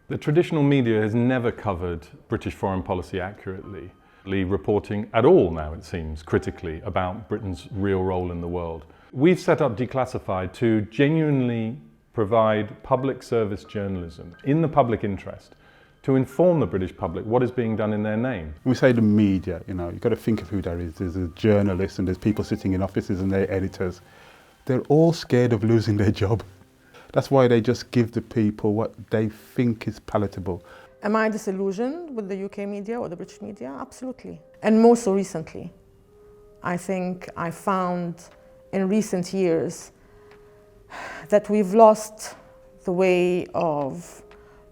The traditional media has never covered British foreign policy accurately, reporting at all now, it seems, critically about Britain's real role in the world. We've set up Declassified to genuinely provide public service journalism in the public interest to inform the British public what is being done in their name. We say the media, you've got to think of who there is. There's a journalist and there's people sitting in offices and they're editors. They're all scared of losing their job. That's why they just give the people what they think is palatable. Am I disillusioned with the UK media or the British media? Absolutely. And more so recently. I think I found in recent years that we've lost the way of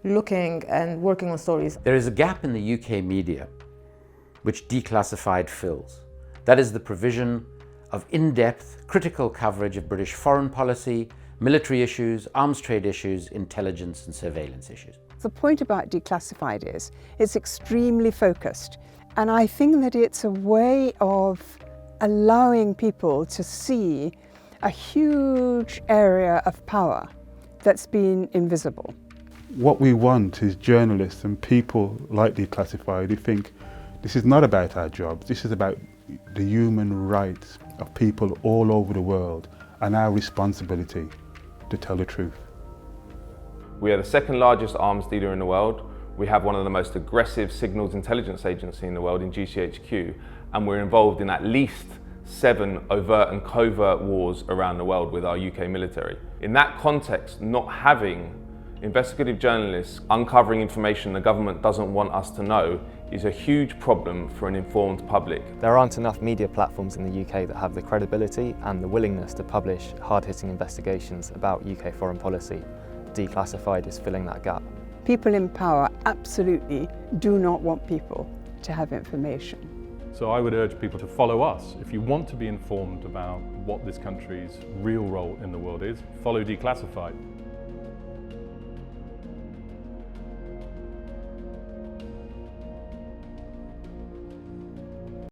looking and working on stories. There is a gap in the UK media which Declassified fills. That is the provision of in-depth, critical coverage of British foreign policy, military issues, arms trade issues, intelligence and surveillance issues. The point about Declassified is it's extremely focused, and I think that it's a way of allowing people to see a huge area of power that's been invisible. What we want is journalists and people like Declassified who think this is not about our jobs, this is about the human rights of people all over the world and our responsibility to tell the truth. We are the second largest arms dealer in the world. We have one of the most aggressive signals intelligence agency in the world in GCHQ, and we're involved in at least 7 overt and covert wars around the world with our UK military. In that context, not having investigative journalists uncovering information the government doesn't want us to know is a huge problem for an informed public. There aren't enough media platforms in the UK that have the credibility and the willingness to publish hard-hitting investigations about UK foreign policy. Declassified is filling that gap. People in power absolutely do not want people to have information. So I would urge people to follow us. If you want to be informed about what this country's real role in the world is, follow Declassified.